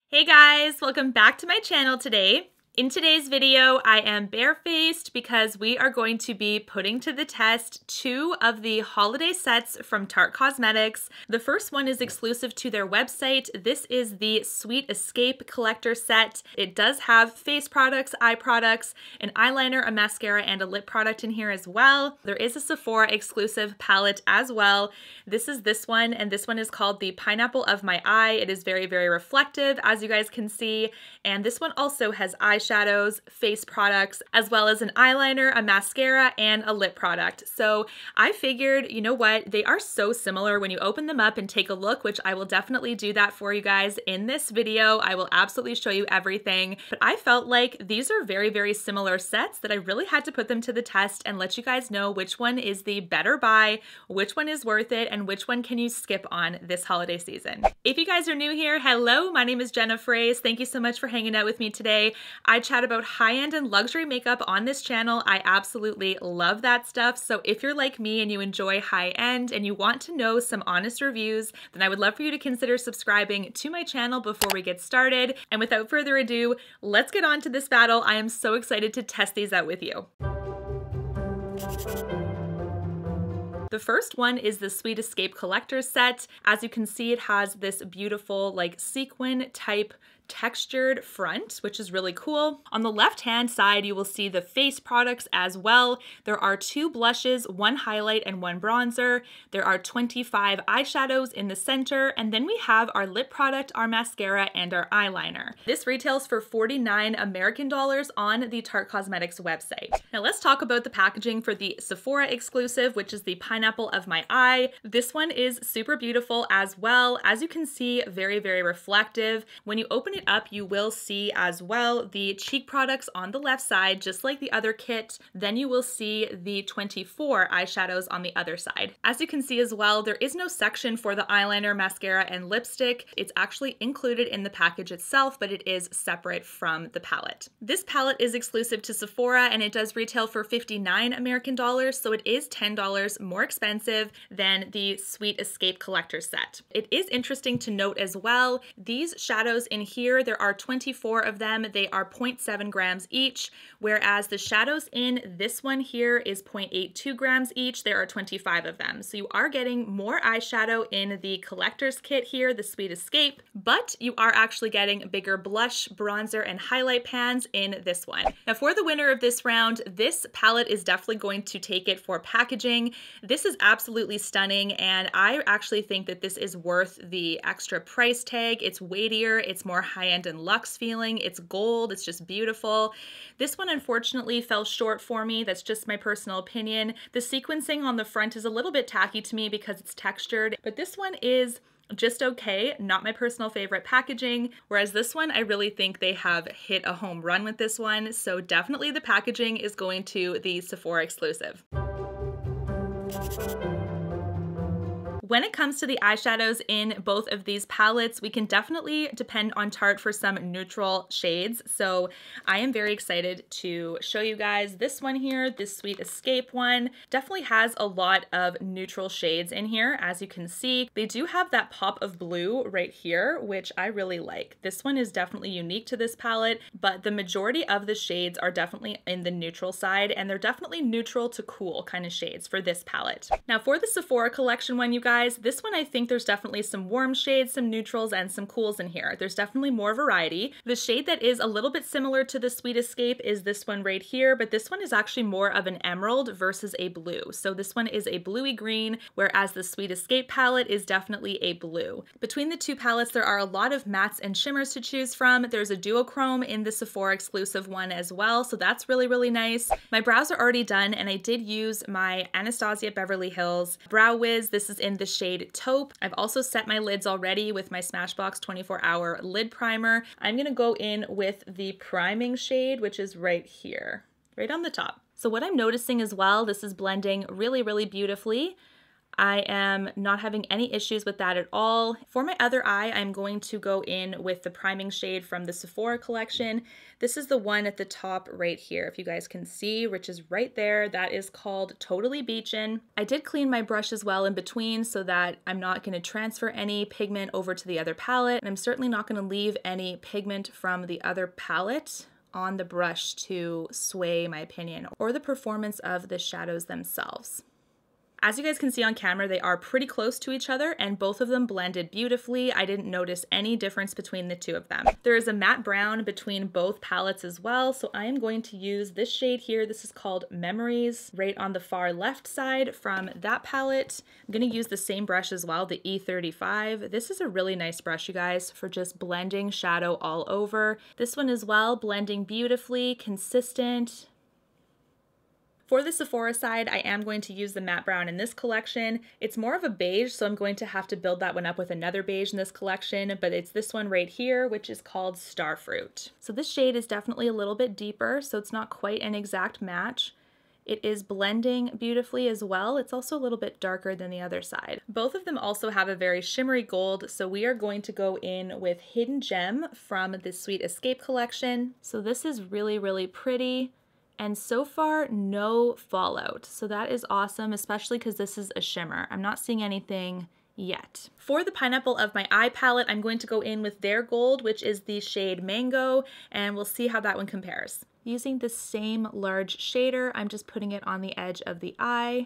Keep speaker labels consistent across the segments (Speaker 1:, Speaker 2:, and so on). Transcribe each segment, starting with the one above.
Speaker 1: Hey guys, welcome back to my channel today. In today's video, I am barefaced because we are going to be putting to the test two of the holiday sets from Tarte Cosmetics. The first one is exclusive to their website. This is the Sweet Escape Collector Set. It does have face products, eye products, an eyeliner, a mascara, and a lip product in here as well. There is a Sephora exclusive palette as well. This is this one, and this one is called the Pineapple of My Eye. It is very, very reflective, as you guys can see, and this one also has eyeshadows, face products, as well as an eyeliner, a mascara, and a lip product. So I figured, you know what, they are so similar when you open them up and take a look, which I will definitely do that for you guys in this video. I will absolutely show you everything, but I felt like these are very, very similar sets that I really had to put them to the test and let you guys know which one is the better buy, which one is worth it, and which one can you skip on this holiday season. If you guys are new here, hello, my name is jenafroese. Thank you so much for hanging out with me today. I chat about high-end and luxury makeup on this channel. I absolutely love that stuff. So if you're like me and you enjoy high-end and you want to know some honest reviews, then I would love for you to consider subscribing to my channel before we get started. And without further ado, let's get on to this battle. I am so excited to test these out with you. The first one is the Sweet Escape Collector Set. As you can see, it has this beautiful like sequin type textured front, which is really cool. On the left-hand side, you will see the face products as well. There are two blushes, one highlight and one bronzer. There are 25 eyeshadows in the center, and then we have our lip product, our mascara, and our eyeliner. This retails for 49 American dollars on the Tarte Cosmetics website. Now let's talk about the packaging for the Sephora exclusive, which is the Pineapple of My Eye. This one is super beautiful as well. As you can see, very, very reflective. When you open it up, you will see as well the cheek products on the left side, just like the other kit. Then you will see the 24 eyeshadows on the other side. As you can see as well, there is no section for the eyeliner, mascara, and lipstick. It's actually included in the package itself, but it is separate from the palette. This palette is exclusive to Sephora and it does retail for 59 American dollars, so it is $10 more expensive than the Sweet Escape Collector Set. It is interesting to note as well, these shadows in here, there are 24 of them. They are 0.7 grams each, whereas the shadows in this one here is 0.82 grams each. There are 25 of them. So you are getting more eyeshadow in the collector's kit here, the Sweet Escape, but you are actually getting bigger blush, bronzer, and highlight pans in this one. Now for the winner of this round, this palette is definitely going to take it for packaging. This is absolutely stunning, and I actually think that this is worth the extra price tag. It's weightier, it's more high-end and luxe feeling. It's gold. It's just beautiful. This one unfortunately fell short for me. That's just my personal opinion. The sequencing on the front is a little bit tacky to me because it's textured, but this one is just okay, not my personal favorite packaging, whereas this one, I really think they have hit a home run with this one, so definitely the packaging is going to the Sephora exclusive. When it comes to the eyeshadows in both of these palettes, we can definitely depend on Tarte for some neutral shades. So I am very excited to show you guys this one here, this Sweet Escape one. Definitely has a lot of neutral shades in here. As you can see, they do have that pop of blue right here, which I really like. This one is definitely unique to this palette, but the majority of the shades are definitely in the neutral side, and they're definitely neutral to cool kind of shades for this palette. Now for the Sephora collection one, you guys, this one I think there's definitely some warm shades, some neutrals, and some cools in here. There's definitely more variety. The shade that is a little bit similar to the Sweet Escape is this one right here, but this one is actually more of an emerald versus a blue. So this one is a bluey green, whereas the Sweet Escape palette is definitely a blue. Between the two palettes, there are a lot of mattes and shimmers to choose from. There's a duochrome in the Sephora exclusive one as well, so that's really, really nice. My brows are already done, and I did use my Anastasia Beverly Hills Brow Wiz. This is in the shade Taupe. I've also set my lids already with my Smashbox 24-hour lid primer. I'm gonna go in with the priming shade, which is right here, right on the top. So what I'm noticing as well, this is blending really, really beautifully. I am not having any issues with that at all. For my other eye, I'm going to go in with the priming shade from the Sephora collection. This is the one at the top right here, if you guys can see, which is right there. That is called Totally Beachin'. I did clean my brush as well in between so that I'm not going to transfer any pigment over to the other palette, and I'm certainly not going to leave any pigment from the other palette on the brush to sway my opinion or the performance of the shadows themselves. As you guys can see on camera, they are pretty close to each other and both of them blended beautifully. I didn't notice any difference between the two of them. There is a matte brown between both palettes as well, so I am going to use this shade here. This is called Memories, right on the far left side from that palette. I'm going to use the same brush as well, the E35. This is a really nice brush, you guys, for just blending shadow all over. This one as well, blending beautifully, consistent. For the Sephora side, I am going to use the matte brown in this collection. It's more of a beige, so I'm going to have to build that one up with another beige in this collection, but it's this one right here, which is called Starfruit. So this shade is definitely a little bit deeper, so it's not quite an exact match. It is blending beautifully as well. It's also a little bit darker than the other side. Both of them also have a very shimmery gold, so we are going to go in with Hidden Gem from the Sweet Escape collection. So this is really, really pretty. And so far, no fallout. So that is awesome, especially because this is a shimmer. I'm not seeing anything yet. For the Pineapple of My Eye palette, I'm going to go in with their gold, which is the shade Mango, and we'll see how that one compares. Using the same large shader, I'm just putting it on the edge of the eye.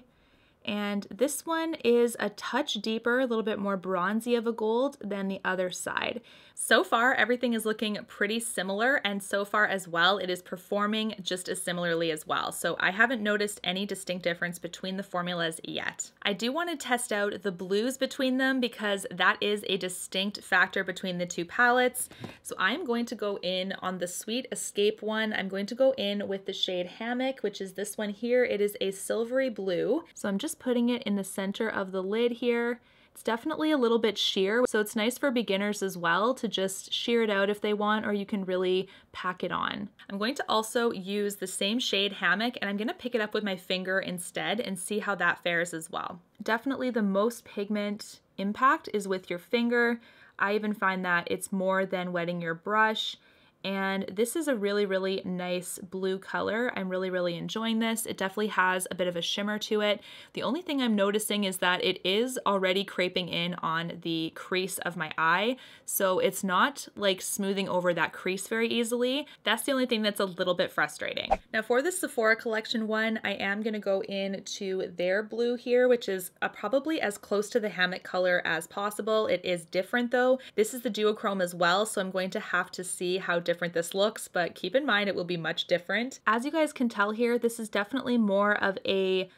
Speaker 1: And this one is a touch deeper, a little bit more bronzy of a gold than the other side. So far, everything is looking pretty similar, and so far as well, it is performing just as similarly as well. So I haven't noticed any distinct difference between the formulas yet. I do want to test out the blues between them because that is a distinct factor between the two palettes. So I'm going to go in on the Sweet Escape one. I'm going to go in with the shade Hammock, which is this one here. It is a silvery blue. So I'm just putting it in the center of the lid here. It's definitely a little bit sheer, so it's nice for beginners as well to just sheer it out if they want, or you can really pack it on. I'm going to also use the same shade Hammock, and I'm going to pick it up with my finger instead and see how that fares as well. Definitely the most pigment impact is with your finger. I even find that it's more than wetting your brush. And this is a really, really nice blue color. I'm really, really enjoying this. It definitely has a bit of a shimmer to it. The only thing I'm noticing is that it is already creping in on the crease of my eye. So it's not like smoothing over that crease very easily. That's the only thing that's a little bit frustrating. Now for the Sephora collection one, I am gonna go into their blue here, which is probably as close to the Hammock color as possible. It is different though. This is the duochrome as well, so I'm going to have to see how different this looks, but keep in mind it will be much different. As you guys can tell here, this is definitely more of a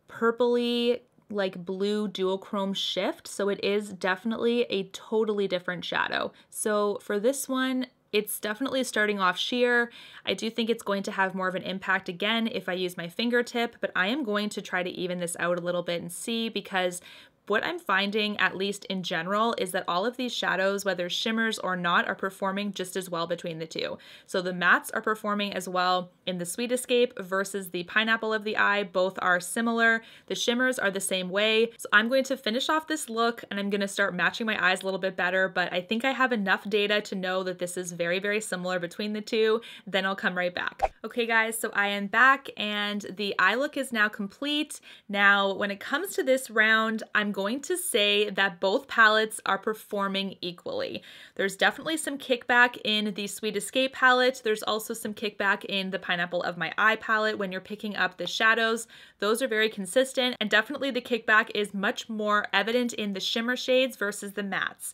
Speaker 1: purpley like blue duochrome shift, so it is definitely a totally different shadow. So for this one, it's definitely starting off sheer. I do think it's going to have more of an impact again if I use my fingertip, but I am going to try to even this out a little bit and see, because what I'm finding, at least in general, is that all of these shadows, whether shimmers or not, are performing just as well between the two. So the mattes are performing as well in the Sweet Escape versus the Pineapple of the Eye. Both are similar. The shimmers are the same way. So I'm going to finish off this look and I'm going to start matching my eyes a little bit better, but I think I have enough data to know that this is very, very similar between the two. Then I'll come right back. Okay guys, so I am back and the eye look is now complete. Now, when it comes to this round, I'm going to say that both palettes are performing equally. There's definitely some kickback in the Sweet Escape palette. There's also some kickback in the Pineapple of My Eye palette when you're picking up the shadows. Those are very consistent, and definitely the kickback is much more evident in the shimmer shades versus the mattes.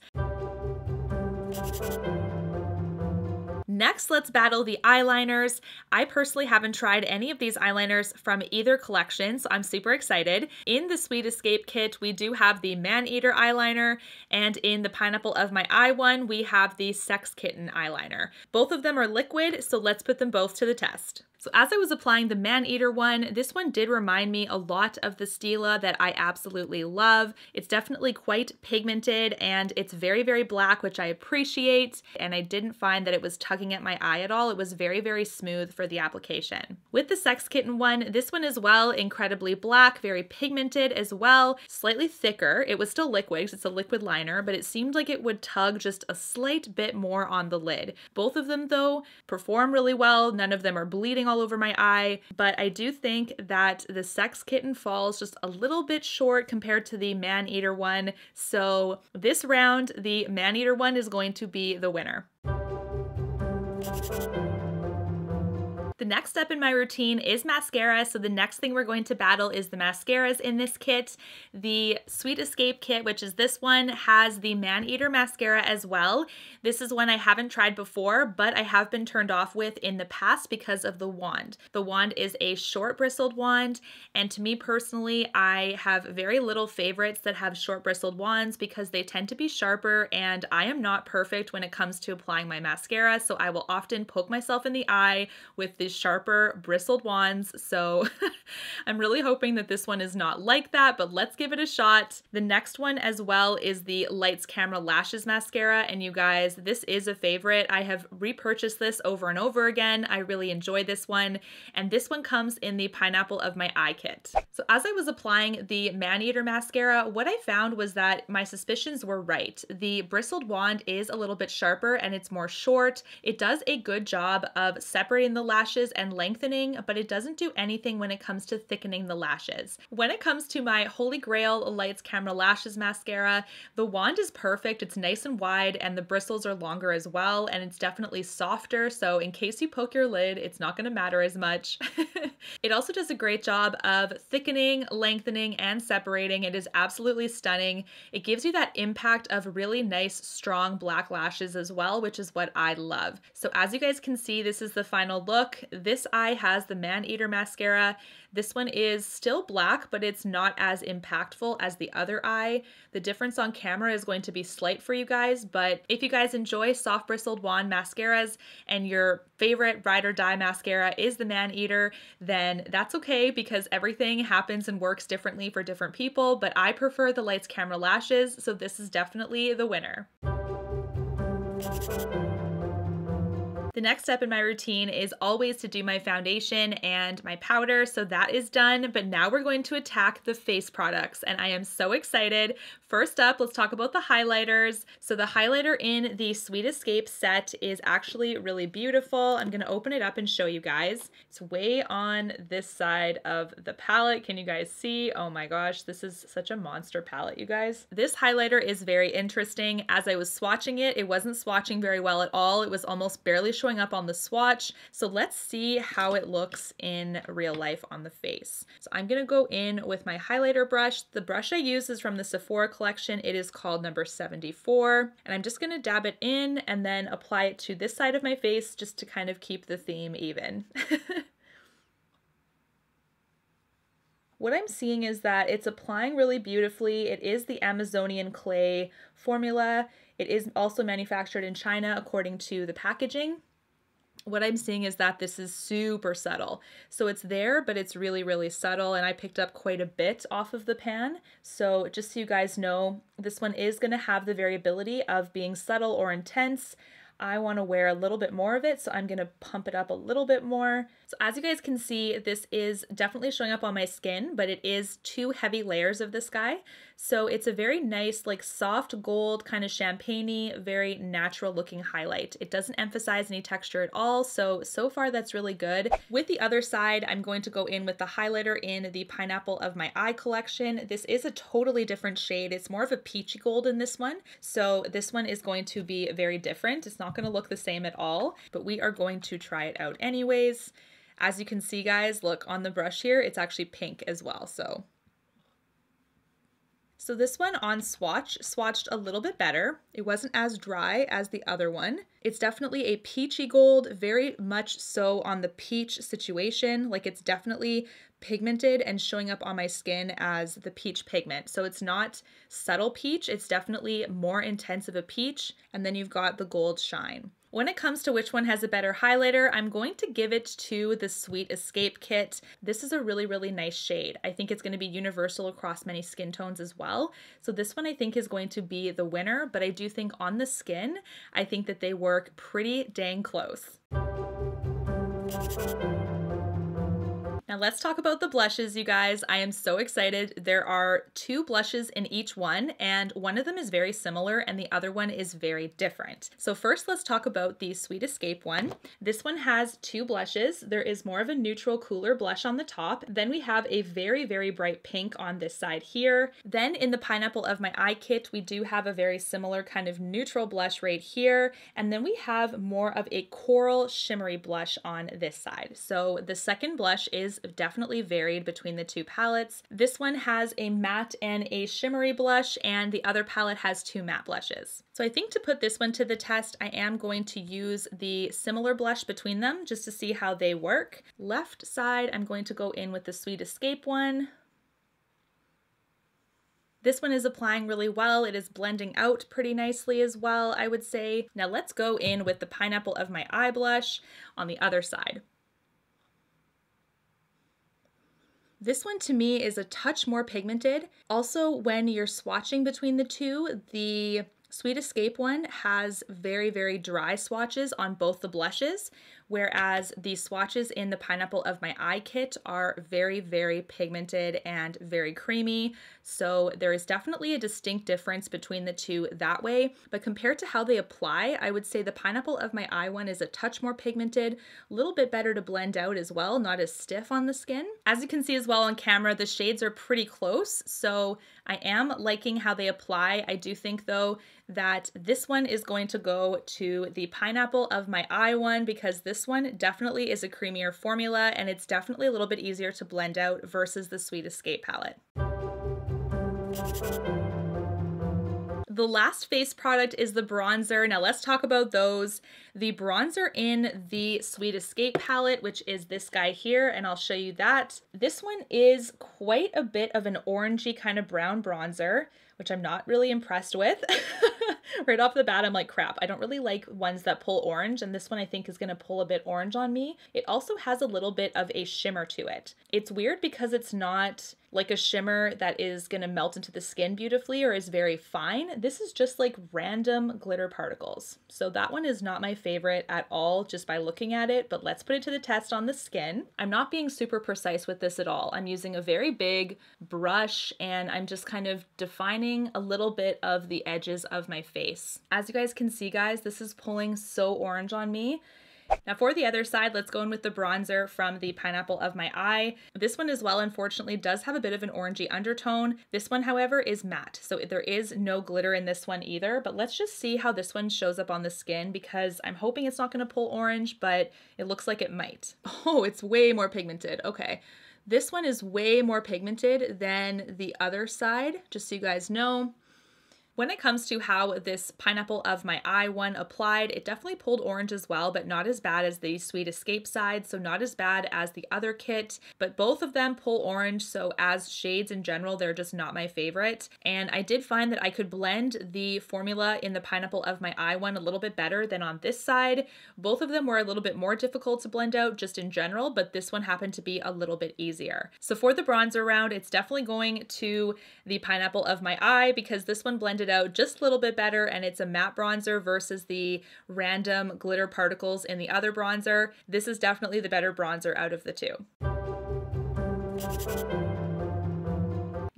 Speaker 1: Next, let's battle the eyeliners. I personally haven't tried any of these eyeliners from either collection, so I'm super excited. In the Sweet Escape kit, we do have the Man-Eater eyeliner, and in the Pineapple of My Eye one, we have the Sex Kitten eyeliner. Both of them are liquid, so let's put them both to the test. So as I was applying the Man-Eater one, this one did remind me a lot of the Stila that I absolutely love. It's definitely quite pigmented and it's very, very black, which I appreciate. And I didn't find that it was tugging at my eye at all. It was very, very smooth for the application. With the Sex Kitten one, this one as well, incredibly black, very pigmented as well, slightly thicker. It was still liquid because it's a liquid liner, but it seemed like it would tug just a slight bit more on the lid. Both of them though perform really well. None of them are bleeding all over my eye, but I do think that the Sex Kitten falls just a little bit short compared to the Man-Eater one. So this round, the Man-Eater one is going to be the winner. The next step in my routine is mascara, so the next thing we're going to battle is the mascaras in this kit. The Sweet Escape kit, which is this one, has the Man-Eater mascara as well. This is one I haven't tried before, but I have been turned off with in the past because of the wand. The wand is a short bristled wand, and to me personally, I have very little favorites that have short bristled wands because they tend to be sharper, and I am not perfect when it comes to applying my mascara, so I will often poke myself in the eye with the sharper bristled wands. So I'm really hoping that this one is not like that, but let's give it a shot. The next one as well is the Lights Camera Lashes mascara, and you guys, this is a favorite. I have repurchased this over and over again. I really enjoy this one, and this one comes in the Pineapple of My Eye kit. So as I was applying the Man-Eater mascara, what I found was that my suspicions were right. The bristled wand is a little bit sharper and it's more short. It does a good job of separating the lashes and lengthening, but it doesn't do anything when it comes to thickening the lashes. When it comes to my Holy Grail Lights Camera Lashes mascara, the wand is perfect. It's nice and wide and the bristles are longer as well, and it's definitely softer, so in case you poke your lid, it's not going to matter as much. It also does a great job of thickening, lengthening, and separating. It is absolutely stunning. It gives you that impact of really nice, strong black lashes as well, which is what I love. So as you guys can see, this is the final look. This eye has the Man-Eater mascara. This one is still black, but it's not as impactful as the other eye. The difference on camera is going to be slight for you guys, but if you guys enjoy soft bristled wand mascaras and your favorite ride or die mascara is the Man-Eater, then that's okay because everything happens and works differently for different people, but I prefer the Lights Camera Lashes, so this is definitely the winner. The next step in my routine is always to do my foundation and my powder, so that is done, but now we're going to attack the face products, and I am so excited. First up, let's talk about the highlighters. So the highlighter in the Sweet Escape set is actually really beautiful. I'm gonna open it up and show you guys. It's way on this side of the palette. Can you guys see? Oh my gosh, this is such a monster palette, you guys. This highlighter is very interesting. As I was swatching it, it wasn't swatching very well at all. It was almost barely showing up on the swatch. So let's see how it looks in real life on the face. So I'm gonna go in with my highlighter brush. The brush I use is from the Sephora collection. It is called number 74. And I'm just gonna dab it in and then apply it to this side of my face just to kind of keep the theme even. What I'm seeing is that it's applying really beautifully. It is the Amazonian clay formula. It is also manufactured in China according to the packaging. What I'm seeing is that this is super subtle. So it's there, but it's really, really subtle, and I picked up quite a bit off of the pan. So just so you guys know, this one is gonna have the variability of being subtle or intense. I want to wear a little bit more of it, so I'm going to pump it up a little bit more. So as you guys can see, this is definitely showing up on my skin, but it is 2 heavy layers of this guy. So it's a very nice, like soft gold, kind of champagne-y, very natural looking highlight. It doesn't emphasize any texture at all, so far that's really good. With the other side, I'm going to go in with the highlighter in the Pineapple of My Eye collection. This is a totally different shade. It's more of a peachy gold in this one. So this one is going to be very different. It's not going to look the same at all, but we are going to try it out anyways. As you can see, guys, look on the brush here, it's actually pink as well. So this one on swatch swatched a little bit better. It wasn't as dry as the other one. It's definitely a peachy gold, very much so on the peach situation. Like it's definitely pigmented and showing up on my skin as the peach pigment. So it's not subtle peach, it's definitely more intense of a peach. And then you've got the gold shine. When it comes to which one has a better highlighter, I'm going to give it to the Sweet Escape kit. This is a really, really nice shade. I think it's going to be universal across many skin tones as well. So this one I think is going to be the winner, but I do think on the skin, I think that they work pretty dang close. Now let's talk about the blushes, you guys. I am so excited. There are 2 blushes in each one, and one of them is very similar and the other one is very different. So first, let's talk about the Sweet Escape one. This one has 2 blushes. There is more of a neutral, cooler blush on the top. Then we have a very, very bright pink on this side here. Then in the Pineapple of My Eye kit, we do have a very similar kind of neutral blush right here. And then we have more of a coral shimmery blush on this side. So the second blush is definitely varied between the 2 palettes. This one has a matte and a shimmery blush, and the other palette has 2 matte blushes. So I think to put this one to the test, I am going to use the similar blush between them just to see how they work. Left side, I'm going to go in with the Sweet Escape one. This one is applying really well. It is blending out pretty nicely as well, I would say. Now let's go in with the Pineapple of My Eye blush on the other side. This one to me is a touch more pigmented. Also, when you're swatching between the 2, the Sweet Escape one has very, very dry swatches on both the blushes, whereas the swatches in the Pineapple of My Eye kit are very, very pigmented and very creamy. So there is definitely a distinct difference between the 2 that way. But compared to how they apply, I would say the Pineapple of My Eye one is a touch more pigmented, a little bit better to blend out as well, not as stiff on the skin. As you can see as well on camera, the shades are pretty close. So I am liking how they apply. I do think though that this one is going to go to the Pineapple of My Eye one because this one definitely is a creamier formula and it's definitely a little bit easier to blend out versus the Sweet Escape palette. The last face product is the bronzer. Now let's talk about those. The bronzer in the Sweet Escape palette, which is this guy here, and I'll show you that. This one is quite a bit of an orangey kind of brown bronzer, which I'm not really impressed with. Right off the bat, I'm like, crap, I don't really like ones that pull orange, and this one I think is gonna pull a bit orange on me. It also has a little bit of a shimmer to it. It's weird because it's not like a shimmer that is gonna melt into the skin beautifully or is very fine. This is just like random glitter particles. So that one is not my favorite at all just by looking at it, but let's put it to the test on the skin. I'm not being super precise with this at all. I'm using a very big brush and I'm just kind of defining a little bit of the edges of my face. As you guys can see, guys, this is pulling so orange on me. Now for the other side, let's go in with the bronzer from the Pineapple of My Eye. This one as well, unfortunately, does have a bit of an orangey undertone. This one, however, is matte, so there is no glitter in this one either, but let's just see how this one shows up on the skin because I'm hoping it's not going to pull orange, but it looks like it might. Oh, it's way more pigmented. Okay. This one is way more pigmented than the other side, just so you guys know. When it comes to how this Pineapple of My Eye one applied, it definitely pulled orange as well, but not as bad as the Sweet Escape side, so not as bad as the other kit, but both of them pull orange, so as shades in general, they're just not my favorite. And I did find that I could blend the formula in the Pineapple of My Eye one a little bit better than on this side. Both of them were a little bit more difficult to blend out just in general, but this one happened to be a little bit easier. So for the bronzer round, it's definitely going to the Pineapple of My Eye because this one blended out just a little bit better and it's a matte bronzer versus the random glitter particles in the other bronzer. This is definitely the better bronzer out of the 2.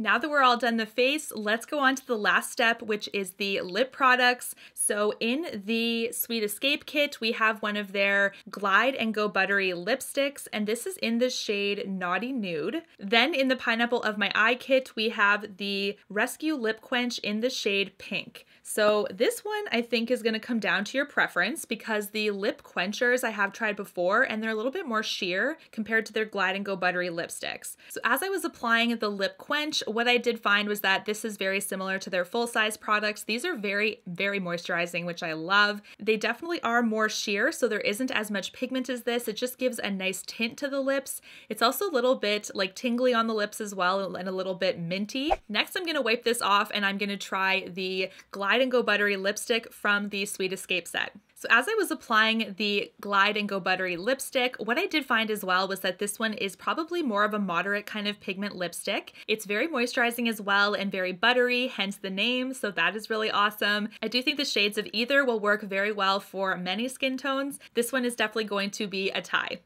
Speaker 1: Now that we're all done the face, let's go on to the last step, which is the lip products. So in the Sweet Escape kit, we have one of their Glide and Go Buttery lipsticks, and this is in the shade Naughty Nude. Then in the Pineapple of My Eye kit, we have the Rescue Lip Quench in the shade Pink. So this one I think is going to come down to your preference because the lip quenchers I have tried before and they're a little bit more sheer compared to their Glide and Go Buttery lipsticks. So as I was applying the lip quench, what I did find was that this is very similar to their full-size products. These are very, very moisturizing, which I love. They definitely are more sheer, so there isn't as much pigment as this. It just gives a nice tint to the lips. It's also a little bit like tingly on the lips as well and a little bit minty. Next, I'm going to wipe this off and I'm going to try the Glide and Go Buttery lipstick from the Sweet Escape set. So as I was applying the Glide and Go Buttery lipstick, what I did find as well was that this one is probably more of a moderate kind of pigment lipstick. It's very moisturizing as well and very buttery, hence the name, so that is really awesome. I do think the shades of either will work very well for many skin tones. This one is definitely going to be a tie.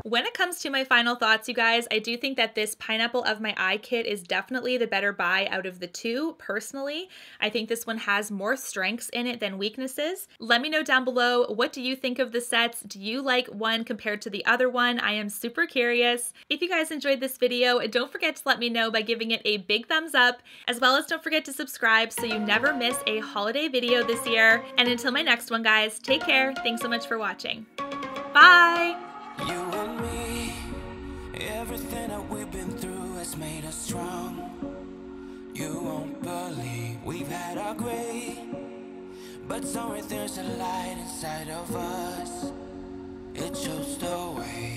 Speaker 1: When it comes to my final thoughts, you guys, I do think that this Pineapple of My Eye kit is definitely the better buy out of the two, personally. I think this one has more strengths in it than weaknesses. Let me know down below, what do you think of the sets? Do you like one compared to the other one? I am super curious. If you guys enjoyed this video, don't forget to let me know by giving it a big thumbs up, as well as don't forget to subscribe so you never miss a holiday video this year. And until my next one, guys, take care. Thanks so much for watching. Bye!
Speaker 2: You and me, everything that we've been through has made us strong. You won't believe we've had our gray, but somewhere there's a light inside of us. It shows the way.